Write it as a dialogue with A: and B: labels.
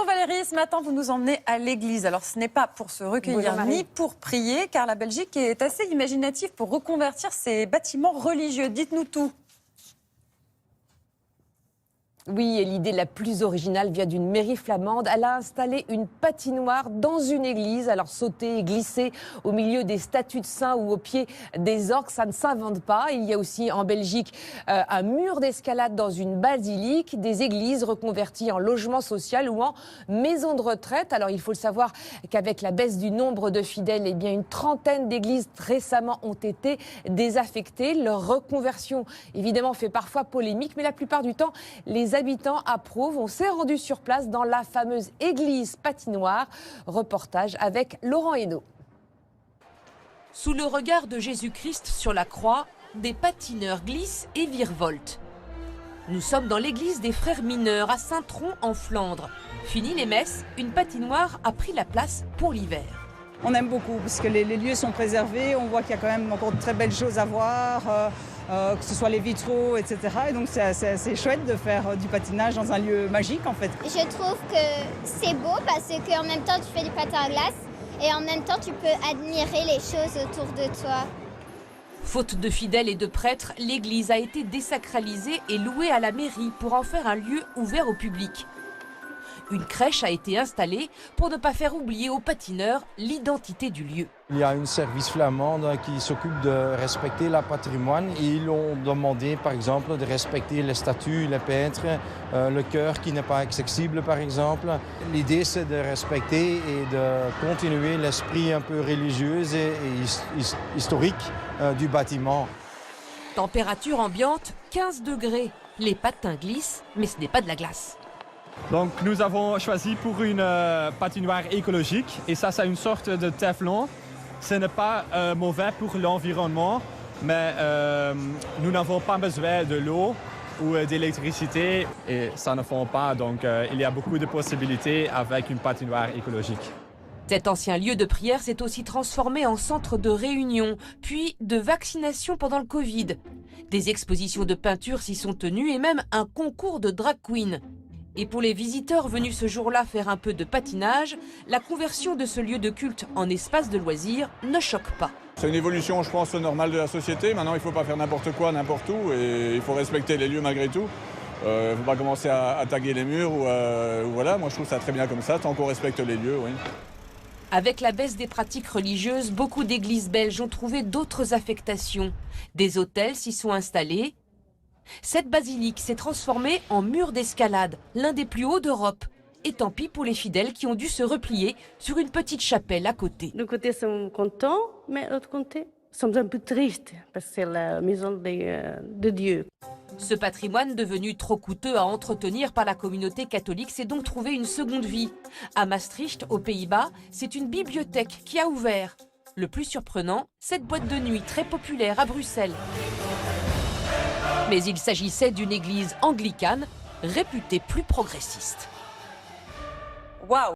A: Bonjour Valérie, ce matin vous nous emmenez à l'église. Alors ce n'est pas pour se recueillir ni pour prier, car la Belgique est assez imaginative pour reconvertir ses bâtiments religieux. Dites-nous tout.
B: Oui, et l'idée la plus originale vient d'une mairie flamande. Elle a installé une patinoire dans une église. Alors sauter et glisser au milieu des statues de saints ou au pied des orgues, ça ne s'invente pas. Il y a aussi en Belgique un mur d'escalade dans une basilique, des églises reconverties en logement social ou en maison de retraite. Alors il faut le savoir qu'avec la baisse du nombre de fidèles, eh bien une trentaine d'églises récemment ont été désaffectées. Leur reconversion, évidemment, fait parfois polémique, mais la plupart du temps, les habitants approuvent. On s'est rendu sur place dans la fameuse église patinoire. Reportage avec Laurent Hainaut.
C: Sous le regard de Jésus-Christ sur la croix, des patineurs glissent et virevoltent. Nous sommes dans l'église des Frères Mineurs à Saint-Tron en Flandre. Fini les messes, une patinoire a pris la place pour l'hiver.
D: On aime beaucoup parce que les lieux sont préservés, on voit qu'il y a quand même encore de très belles choses à voir, que ce soit les vitraux, etc. Et donc c'est chouette de faire du patinage dans un lieu magique en fait.
E: Je trouve que c'est beau parce qu'en même temps tu fais du patin à glace et en même temps tu peux admirer les choses autour de toi.
C: Faute de fidèles et de prêtres, l'église a été désacralisée et louée à la mairie pour en faire un lieu ouvert au public. Une crèche a été installée pour ne pas faire oublier aux patineurs l'identité du lieu.
F: Il y a un service flamand qui s'occupe de respecter le patrimoine. Ils ont demandé par exemple de respecter les statues, les peintres, le chœur qui n'est pas accessible par exemple. L'idée c'est de respecter et de continuer l'esprit un peu religieux et historique du bâtiment.
C: Température ambiante 15 degrés. Les patins glissent, mais ce n'est pas de la glace.
G: Donc nous avons choisi pour une patinoire écologique et ça c'est une sorte de téflon. Ce n'est pas mauvais pour l'environnement, mais nous n'avons pas besoin de l'eau ou d'électricité et ça ne fond pas, donc il y a beaucoup de possibilités avec une patinoire écologique.
C: Cet ancien lieu de prière s'est aussi transformé en centre de réunion, puis de vaccination pendant le Covid. Des expositions de peinture s'y sont tenues et même un concours de drag queen. Et pour les visiteurs venus ce jour-là faire un peu de patinage, la conversion de ce lieu de culte en espace de loisirs ne choque pas.
H: C'est une évolution, je pense, normale de la société. Maintenant, il ne faut pas faire n'importe quoi, n'importe où, et il faut respecter les lieux malgré tout. Il ne faut pas commencer à taguer les murs ou voilà. Moi, je trouve ça très bien comme ça, tant qu'on respecte les lieux, oui.
C: Avec la baisse des pratiques religieuses, beaucoup d'églises belges ont trouvé d'autres affectations. Des hôtels s'y sont installés. Cette basilique s'est transformée en mur d'escalade, l'un des plus hauts d'Europe. Et tant pis pour les fidèles qui ont dû se replier sur une petite chapelle à côté.
I: D'un côté, nous sommes contents, mais de l'autre côté, nous sommes un peu tristes, parce que c'est la maison de Dieu.
C: Ce patrimoine devenu trop coûteux à entretenir par la communauté catholique s'est donc trouvé une seconde vie. À Maastricht, aux Pays-Bas, c'est une bibliothèque qui a ouvert. Le plus surprenant, cette boîte de nuit très populaire à Bruxelles. Mais il s'agissait d'une église anglicane réputée plus progressiste.
A: Waouh!